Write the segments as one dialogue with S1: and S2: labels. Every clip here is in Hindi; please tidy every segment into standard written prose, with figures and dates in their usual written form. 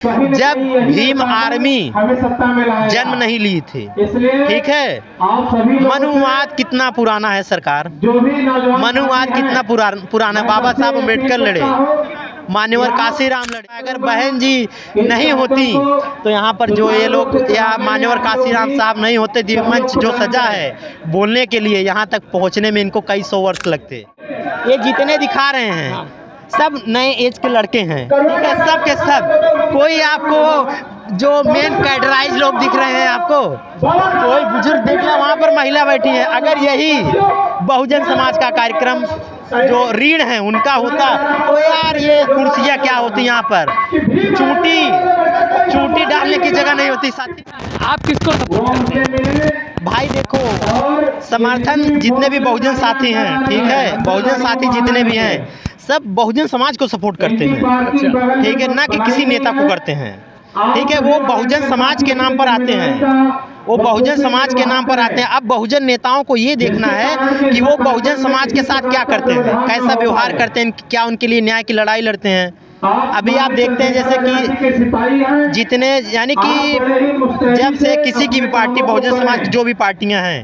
S1: जब भीम आर्मी जन्म नहीं ली थी, ठीक है। मनुवाद कितना पुराना है सरकार, मनुवाद कितना पुराना। बाबा साहब अम्बेडकर लड़े, मान्यवर काशीराम लड़े। अगर बहन जी नहीं होती तो यहाँ पर जो ये लोग या मान्यवर काशीराम साहब नहीं होते, दिव्य मंच जो सजा है बोलने के लिए, यहाँ तक पहुँचने में इनको कई 100 वर्ष लगते। ये जितने दिखा रहे हैं सब नए एज के लड़के हैं, ठीक है, सब के सब। कोई आपको जो मेन कैडराइज लोग दिख रहे हैं, आपको कोई बुजुर्ग देख रहे हैं, वहाँ पर महिला बैठी है। अगर यही बहुजन समाज का कार्यक्रम जो रीढ़ है उनका होता तो यार ये कुर्सियाँ क्या होती, यहाँ पर चूटी डालने की जगह नहीं होती। साथी
S2: आप किसको सपोर्ट करते हैं?
S1: भाई देखो, समर्थन जितने भी बहुजन साथी हैं, ठीक है, बहुजन साथी जितने भी हैं सब बहुजन समाज को सपोर्ट करते हैं, ठीक है, ना कि किसी नेता को करते हैं, ठीक है। वो बहुजन समाज के नाम पर आते हैं, वो बहुजन समाज के नाम पर आते हैं। अब बहुजन नेताओं को ये देखना है कि वो बहुजन समाज के साथ क्या करते हैं, कैसा व्यवहार करते हैं, क्या उनके लिए न्याय की लड़ाई लड़ते हैं। अभी आप देखते हैं जैसे कि जितने, यानी कि जब से किसी की भी पार्टी, बहुजन समाज जो भी पार्टियां हैं,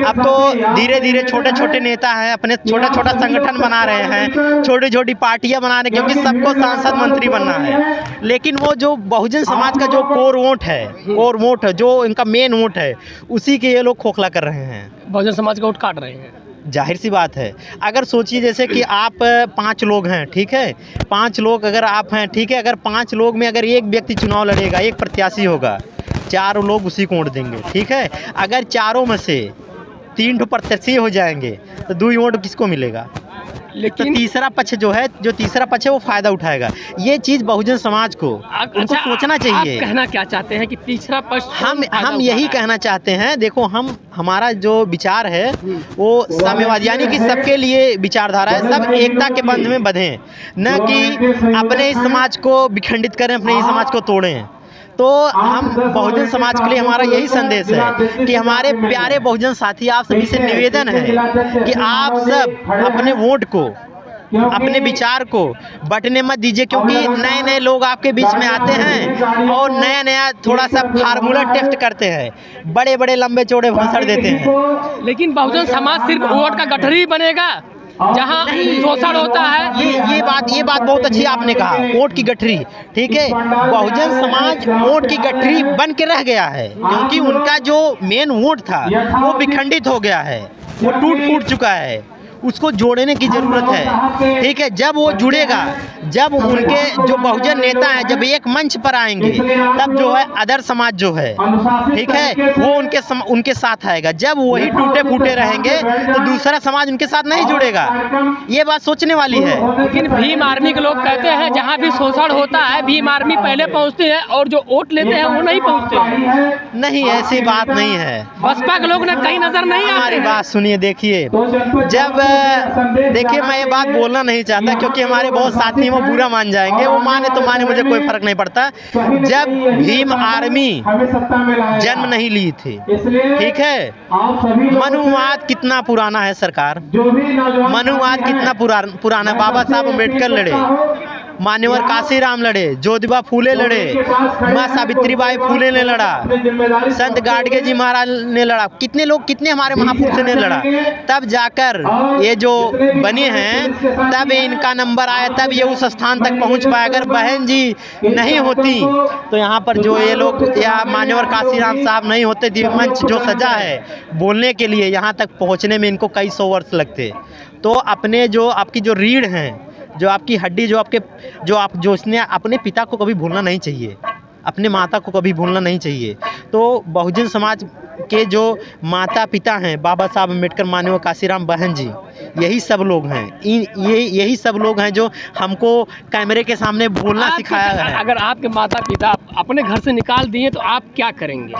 S1: अब तो धीरे धीरे छोटे छोटे नेता हैं अपने छोटा छोटा संगठन बना रहे हैं, छोटी छोटी पार्टियां बना रहे हैं, क्योंकि सबको सांसद मंत्री बनना है। लेकिन वो जो बहुजन समाज का जो कोर वोट है, जो इनका मेन वोट है, उसी के ये लोग खोखला कर रहे हैं,
S2: बहुजन समाज का वोट काट रहे हैं।
S1: जाहिर सी बात है। अगर सोचिए जैसे कि आप 5 लोग हैं, ठीक है, 5 लोग अगर आप हैं, ठीक है, अगर 5 लोग में अगर एक व्यक्ति चुनाव लड़ेगा, एक प्रत्याशी होगा, 4 लोग उसी को वोट देंगे, ठीक है। अगर चारों में से 3 प्रत्याशी हो जाएंगे तो 2 वोट किसको मिलेगा? लेकिन तो तीसरा पक्ष जो है, वो फायदा उठाएगा। ये चीज़ बहुजन समाज को उनको सोचना चाहिए।
S2: आप कहना क्या चाहते हैं कि तीसरा पक्ष
S1: हम यही कहना चाहते हैं। देखो, हमारा जो विचार है वो साम्यवाद, यानी कि सबके लिए विचारधारा है, सब एकता के बंध में बंधें, न कि अपने ही समाज को विखंडित करें, अपने ही समाज को तोड़ें। तो हम बहुजन समाज के लिए हमारा यही संदेश है कि हमारे प्यारे बहुजन साथी, आप सभी से निवेदन है कि आप सब अपने वोट को, अपने विचार को बंटने मत दीजिए, क्योंकि नए नए लोग आपके बीच में आते हैं और नया नया थोड़ा सा फार्मूला टेस्ट करते हैं, बड़े बड़े लंबे चौड़े भाषण देते हैं।
S2: लेकिन बहुजन समाज सिर्फ वोट का गठरी बनेगा जहाँ शोषण होता है।
S1: ये बात बहुत अच्छी आपने कहा, वोट की गठरी, ठीक है। बहुजन समाज वोट की गठरी बन के रह गया है, क्योंकि उनका जो मेन वोट था वो विखंडित हो गया है, वो टूट फूट चुका है, उसको जोड़ने की ज़रूरत है, ठीक है। जब वो जुड़ेगा, जब उनके जो बहुजन नेता हैं जब एक मंच पर आएंगे, तब जो है अदर समाज जो है, ठीक है, वो उनके साथ आएगा। जब वही टूटे फूटे रहेंगे तो दूसरा समाज उनके साथ नहीं जुड़ेगा। ये बात सोचने वाली है।
S2: लेकिन भीम आर्मी के लोग कहते हैं जहाँ भी शोषण होता है भीम आर्मी पहले पहुँचती है और जो वोट लेते हैं वो नहीं पहुँचते।
S1: नहीं, ऐसी बात नहीं है।
S2: बसपा के लोग ने कहीं नजर नहीं आते।
S1: हमारी बात सुनिए, देखिए, देखिए मैं ये बात बोलना नहीं चाहता, क्योंकि हमारे बहुत साथी वो बुरा मान जाएंगे, वो माने तो माने, मुझे कोई फर्क नहीं पड़ता। जब भीम आर्मी जन्म नहीं ली थी, ठीक है, मनुवाद कितना पुराना है सरकार, मनुवाद कितना पुराना। बाबा साहब अम्बेडकर लड़े, मान्यवर काशीराम लड़े, ज्योतिबा फूले लड़े, माँ सावित्रीबाई फूले ने लड़ा, संत गाडगे जी महाराज ने लड़ा, कितने हमारे महापुरुषों ने लड़ा, तब जाकर ये जो बने हैं, तब इनका नंबर आया, तब ये उस स्थान तक पहुंच पाए। अगर बहन जी नहीं होती तो यहाँ पर जो ये लोग या मान्यवर काशीराम साहब नहीं होते, दिव्य मंच जो सजा है बोलने के लिए, यहाँ तक पहुँचने में इनको कई 100 वर्ष लगते। तो अपने जो आपकी जो रीढ़ हैं, जो आपकी हड्डी, जो इसने अपने पिता को कभी भूलना नहीं चाहिए, अपने माता को कभी भूलना नहीं चाहिए। तो बहुजन समाज के जो माता पिता हैं, बाबा साहब अम्बेडकर, मान्यवर काशीराम, बहन जी, यही सब लोग हैं। यही सब लोग हैं जो हमको कैमरे के सामने बोलना सिखाया है।
S2: अगर आपके माता पिता अपने घर से निकाल दिए तो आप क्या करेंगे?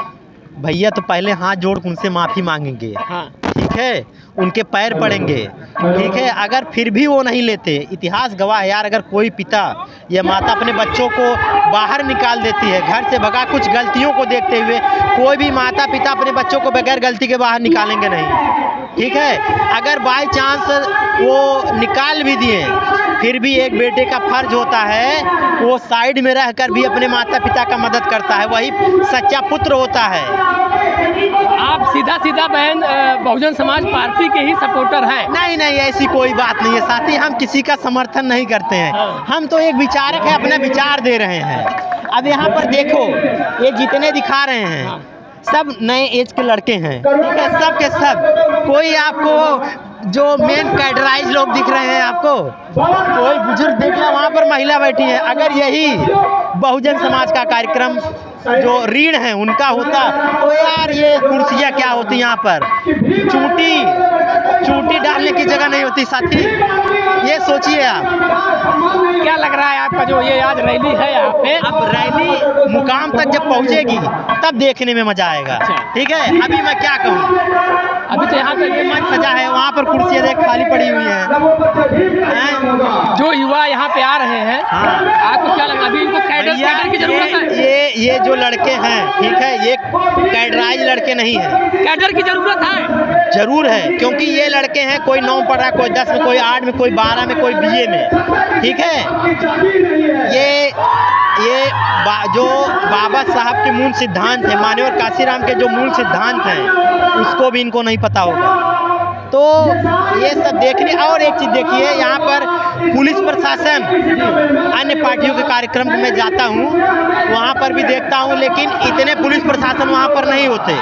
S1: भैया, तो पहले हाथ जोड़ उनसे माफ़ी मांगेंगे,
S2: हाँ,
S1: ठीक है, उनके पैर पड़ेंगे, ठीक है। अगर फिर भी वो नहीं लेते, इतिहास गवाह है यार, अगर कोई पिता या माता अपने बच्चों को बाहर निकाल देती है, घर से भगा, कुछ गलतियों को देखते हुए, कोई भी माता पिता अपने बच्चों को बगैर गलती के बाहर निकालेंगे नहीं, ठीक है। अगर बाई चांस वो निकाल भी दिए फिर भी एक बेटे का फर्ज होता है वो साइड में रहकर भी अपने माता पिता का मदद करता है, वही सच्चा पुत्र होता है।
S2: आप सीधा सीधा बहन बहुजन समाज पार्टी के ही सपोर्टर हैं?
S1: नहीं नहीं, ऐसी कोई बात नहीं है साथी, हम किसी का समर्थन नहीं करते हैं। हम तो एक विचारक है, अपना विचार दे रहे हैं। अब यहाँ पर देखो, ये जितने दिखा रहे हैं सब नए एज के लड़के हैं, ठीक है, सब के सब। कोई आपको जो मेन कैडराइज लोग दिख रहे हैं, आपको कोई बुजुर्ग देख रहे हैं, वहाँ पर महिला बैठी है। अगर यही बहुजन समाज का कार्यक्रम जो ऋण है उनका होता तो यार ये कुर्सियाँ क्या होती यहाँ पर, चूंटी डालने की जगह नहीं होती साथी, ये सोचिए आप।
S2: क्या लग रहा है आपका जो ये आज रैली है यहाँ पे?
S1: अब रैली मुकाम तक जब पहुँचेगी तब देखने में मजा आएगा, ठीक है। अभी मैं क्या कहूँ,
S2: अभी तो यहाँ पे
S1: मंच सजा है, वहाँ पर कुर्सियाँ देख खाली पड़ी हुई हैं।
S2: जो युवा यहाँ पे आ रहे हैं, आपको क्या लगा अभी इनको कैडर की जरूरत है?
S1: ये जो लड़के हैं, ठीक है, ये कैडराइज लड़के नहीं हैं।
S2: कैडर की जरूरत है?
S1: जरूर है, क्योंकि ये लड़के हैं, कोई 9 पढ़ रहा है, कोई 10 में, कोई 8 में, कोई 12 में, कोई BA में, ठीक है। ये जो बाबा साहब के मूल सिद्धांत हैं, मान्यवर काशीराम के जो मूल सिद्धांत हैं, उसको भी इनको नहीं पता होगा। तो ये सब देखने, और एक चीज़ देखिए, यहाँ पर पुलिस प्रशासन, अन्य पार्टियों के कार्यक्रम में जाता हूँ वहाँ पर भी देखता हूँ, लेकिन इतने पुलिस प्रशासन वहाँ पर नहीं होते।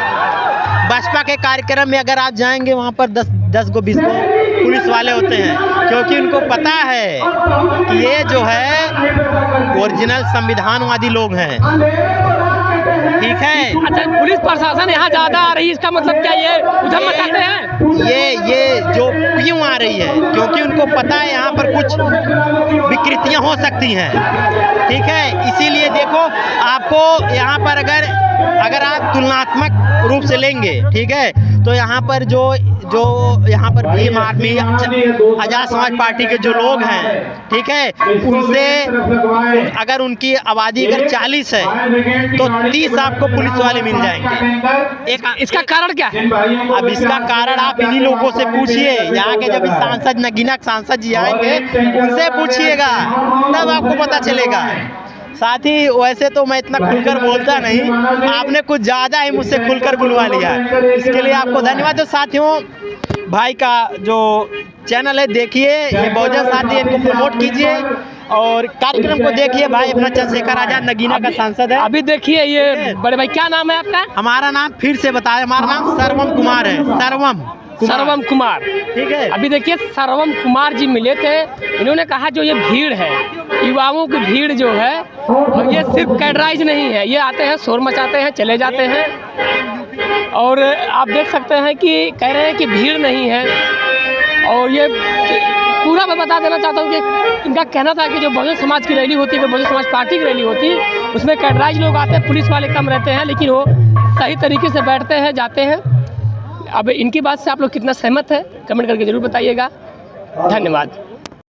S1: बसपा के कार्यक्रम में अगर आप जाएंगे वहाँ पर 10 को 20 को पुलिस वाले होते हैं, क्योंकि उनको पता है कि ये जो है ओरिजिनल संविधानवादी लोग हैं, ठीक है।
S2: अच्छा, पुलिस प्रशासन यहाँ ज़्यादा आ रही है, इसका मतलब क्या ये उधर मचाते हैं?
S1: ये जो क्यों आ रही है, क्योंकि उनको पता है यहाँ पर कुछ विकृतियाँ हो सकती हैं, ठीक है। इसीलिए देखो, आपको यहाँ पर अगर आप तुलनात्मक रूप से लेंगे, ठीक है, तो यहाँ पर जो यहाँ पर भीम आर्मी, आज़ाद समाज पार्टी के जो लोग हैं, ठीक है, उनसे अगर उनकी आबादी अगर 40 है तो 30 आपको पुलिस वाले मिल जाएंगे।
S2: इसका कारण क्या है?
S1: अब इसका कारण आप इन्हीं लोगों से पूछिए, यहाँ के जब सांसद, नगीना सांसद जी आएंगे उनसे पूछिएगा, तब आपको पता चलेगा। साथ ही वैसे तो मैं इतना खुलकर बोलता नहीं, आपने कुछ ज़्यादा ही मुझसे खुलकर बुलवा लिया, इसके लिए आपको धन्यवाद। तो साथियों, भाई का जो चैनल है देखिए, ये बहुजन साथी, इनको प्रमोट कीजिए और कार्यक्रम को देखिए। भाई अपना चंद्रशेखर आजाद नगीना का सांसद है।
S2: अभी देखिए, ये बड़े भाई क्या नाम है आपका?
S1: हमारा नाम फिर से बताएं, हमारा नाम सर्वम कुमार है, सर्वम कुमार, ठीक है।
S2: अभी देखिए, सर्वम कुमार जी मिले थे, इन्होंने कहा जो ये भीड़ है, युवाओं की भीड़ जो है, और ये सिर्फ कैडराइज नहीं है, ये आते हैं, शोर मचाते हैं, चले जाते हैं। और आप देख सकते हैं कि कह रहे हैं कि भीड़ नहीं है। और ये पूरा मैं बता देना चाहता हूँ कि इनका कहना था कि जो बहुजन समाज की रैली होती है, बहुजन समाज पार्टी की रैली होती है, उसमें कैडराइज लोग आते हैं, पुलिस वाले कम रहते हैं, लेकिन वो सही तरीके से बैठते हैं, जाते हैं। अब इनकी बात से आप लोग कितना सहमत है, कमेंट करके ज़रूर बताइएगा। धन्यवाद।